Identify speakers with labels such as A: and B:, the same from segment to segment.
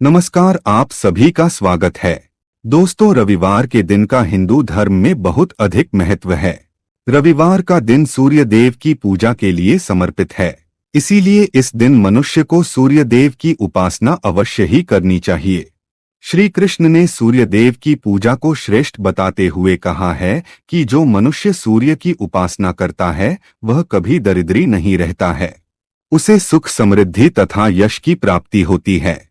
A: नमस्कार, आप सभी का स्वागत है। दोस्तों, रविवार के दिन का हिंदू धर्म में बहुत अधिक महत्व है। रविवार का दिन सूर्य देव की पूजा के लिए समर्पित है। इसीलिए इस दिन मनुष्य को सूर्य देव की उपासना अवश्य ही करनी चाहिए। श्री कृष्ण ने सूर्य देव की पूजा को श्रेष्ठ बताते हुए कहा है कि जो मनुष्य सूर्य की उपासना करता है वह कभी दरिद्री नहीं रहता है। उसे सुख, समृद्धि तथा यश की प्राप्ति होती है।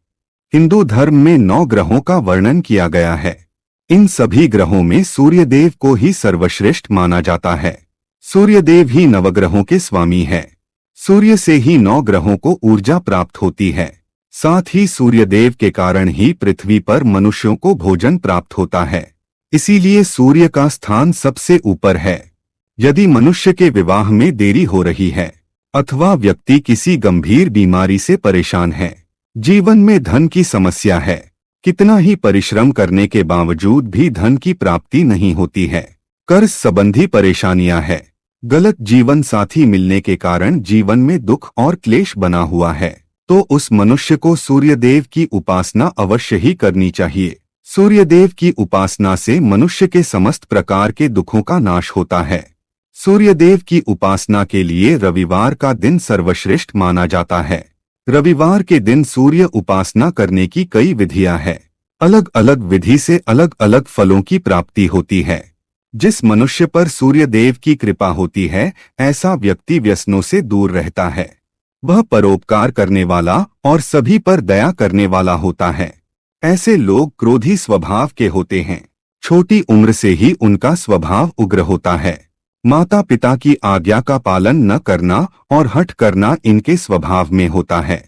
A: हिंदू धर्म में 9 ग्रहों का वर्णन किया गया है। इन सभी ग्रहों में सूर्य देव को ही सर्वश्रेष्ठ माना जाता है। सूर्य देव ही नवग्रहों के स्वामी है। सूर्य से ही 9 ग्रहों को ऊर्जा प्राप्त होती है। साथ ही सूर्य देव के कारण ही पृथ्वी पर मनुष्यों को भोजन प्राप्त होता है। इसीलिए सूर्य का स्थान सबसे ऊपर है। यदि मनुष्य के विवाह में देरी हो रही है अथवा व्यक्ति किसी गंभीर बीमारी से परेशान है, जीवन में धन की समस्या है, कितना ही परिश्रम करने के बावजूद भी धन की प्राप्ति नहीं होती है, कर्ज संबंधी परेशानियां है, गलत जीवन साथी मिलने के कारण जीवन में दुख और क्लेश बना हुआ है, तो उस मनुष्य को सूर्य देव की उपासना अवश्य ही करनी चाहिए। सूर्य देव की उपासना से मनुष्य के समस्त प्रकार के दुखों का नाश होता है। सूर्य देव की उपासना के लिए रविवार का दिन सर्वश्रेष्ठ माना जाता है। रविवार के दिन सूर्य उपासना करने की कई विधियां हैं। अलग अलग विधि से अलग अलग फलों की प्राप्ति होती है। जिस मनुष्य पर सूर्य देव की कृपा होती है ऐसा व्यक्ति व्यसनों से दूर रहता है। वह परोपकार करने वाला और सभी पर दया करने वाला होता है। ऐसे लोग क्रोधी स्वभाव के होते हैं। छोटी उम्र से ही उनका स्वभाव उग्र होता है। माता पिता की आज्ञा का पालन न करना और हठ करना इनके स्वभाव में होता है।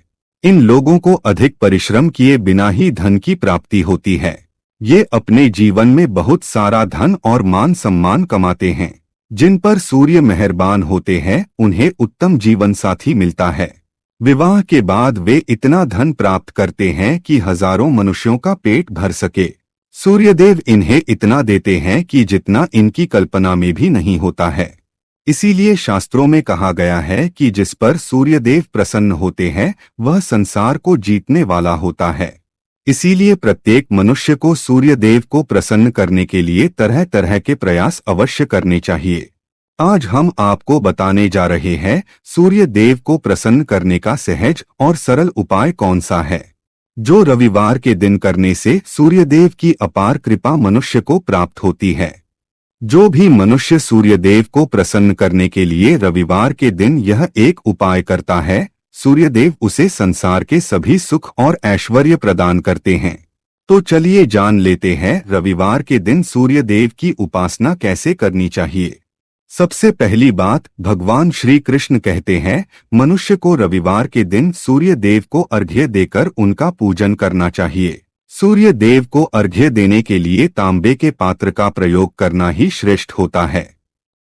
A: इन लोगों को अधिक परिश्रम किए बिना ही धन की प्राप्ति होती है। ये अपने जीवन में बहुत सारा धन और मान सम्मान कमाते हैं। जिन पर सूर्य मेहरबान होते हैं उन्हें उत्तम जीवन साथी मिलता है। विवाह के बाद वे इतना धन प्राप्त करते हैं कि हजारों मनुष्यों का पेट भर सके। सूर्यदेव इन्हें इतना देते हैं कि जितना इनकी कल्पना में भी नहीं होता है। इसीलिए शास्त्रों में कहा गया है कि जिस पर सूर्यदेव प्रसन्न होते हैं वह संसार को जीतने वाला होता है। इसीलिए प्रत्येक मनुष्य को सूर्यदेव को प्रसन्न करने के लिए तरह तरह के प्रयास अवश्य करने चाहिए। आज हम आपको बताने जा रहे हैं सूर्यदेव को प्रसन्न करने का सहज और सरल उपाय कौन सा है, जो रविवार के दिन करने से सूर्यदेव की अपार कृपा मनुष्य को प्राप्त होती है। जो भी मनुष्य सूर्यदेव को प्रसन्न करने के लिए रविवार के दिन यह एक उपाय करता है, सूर्यदेव उसे संसार के सभी सुख और ऐश्वर्य प्रदान करते हैं। तो चलिए जान लेते हैं रविवार के दिन सूर्यदेव की उपासना कैसे करनी चाहिए। सबसे पहली बात, भगवान श्री कृष्ण कहते हैं मनुष्य को रविवार के दिन सूर्य देव को अर्घ्य देकर उनका पूजन करना चाहिए। सूर्य देव को अर्घ्य देने के लिए तांबे के पात्र का प्रयोग करना ही श्रेष्ठ होता है।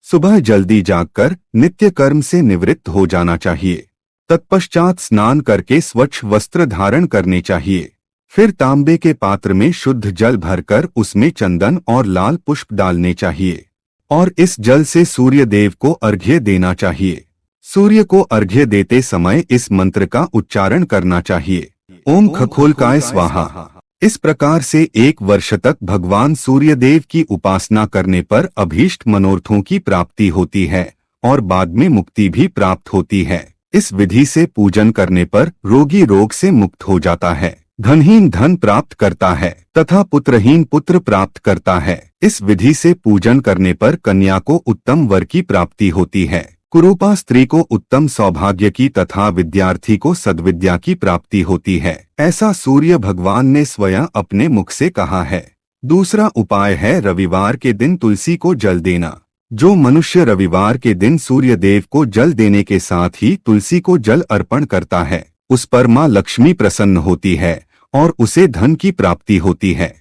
A: सुबह जल्दी जागकर नित्य कर्म से निवृत्त हो जाना चाहिए। तत्पश्चात स्नान करके स्वच्छ वस्त्र धारण करने चाहिए। फिर तांबे के पात्र में शुद्ध जल भरकर उसमें चंदन और लाल पुष्प डालने चाहिए और इस जल से सूर्य देव को अर्घ्य देना चाहिए। सूर्य को अर्घ्य देते समय इस मंत्र का उच्चारण करना चाहिए, ओम खगोलकाय स्वाहा। इस प्रकार से 1 वर्ष तक भगवान सूर्य देव की उपासना करने पर अभीष्ट मनोरथों की प्राप्ति होती है और बाद में मुक्ति भी प्राप्त होती है। इस विधि से पूजन करने पर रोगी रोग से मुक्त हो जाता है, धनहीन धन प्राप्त करता है तथा पुत्रहीन पुत्र प्राप्त करता है। इस विधि से पूजन करने पर कन्या को उत्तम वर की प्राप्ति होती है, कुरूपा स्त्री को उत्तम सौभाग्य की तथा विद्यार्थी को सद्विद्या की प्राप्ति होती है। ऐसा सूर्य भगवान ने स्वयं अपने मुख से कहा है। दूसरा उपाय है रविवार के दिन तुलसी को जल देना। जो मनुष्य रविवार के दिन सूर्य देव को जल देने के साथ ही तुलसी को जल अर्पण करता है उस पर मां लक्ष्मी प्रसन्न होती है और उसे धन की प्राप्ति होती है।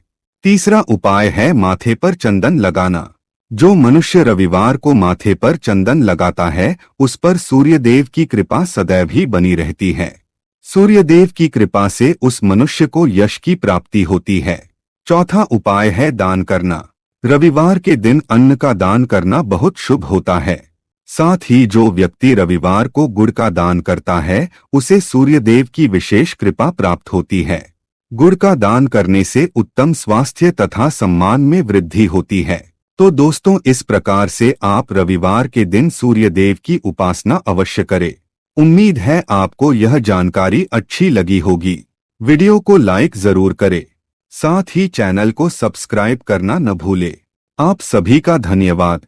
A: तीसरा उपाय है माथे पर चंदन लगाना। जो मनुष्य रविवार को माथे पर चंदन लगाता है उस पर सूर्यदेव की कृपा सदैव ही बनी रहती है। सूर्यदेव की कृपा से उस मनुष्य को यश की प्राप्ति होती है। चौथा उपाय है दान करना। रविवार के दिन अन्न का दान करना बहुत शुभ होता है। साथ ही जो व्यक्ति रविवार को गुड़ का दान करता है उसे सूर्यदेव की विशेष कृपा प्राप्त होती है। गुड़ का दान करने से उत्तम स्वास्थ्य तथा सम्मान में वृद्धि होती है। तो दोस्तों, इस प्रकार से आप रविवार के दिन सूर्य देव की उपासना अवश्य करें। उम्मीद है आपको यह जानकारी अच्छी लगी होगी। वीडियो को लाइक जरूर करें, साथ ही चैनल को सब्सक्राइब करना न भूलें। आप सभी का धन्यवाद।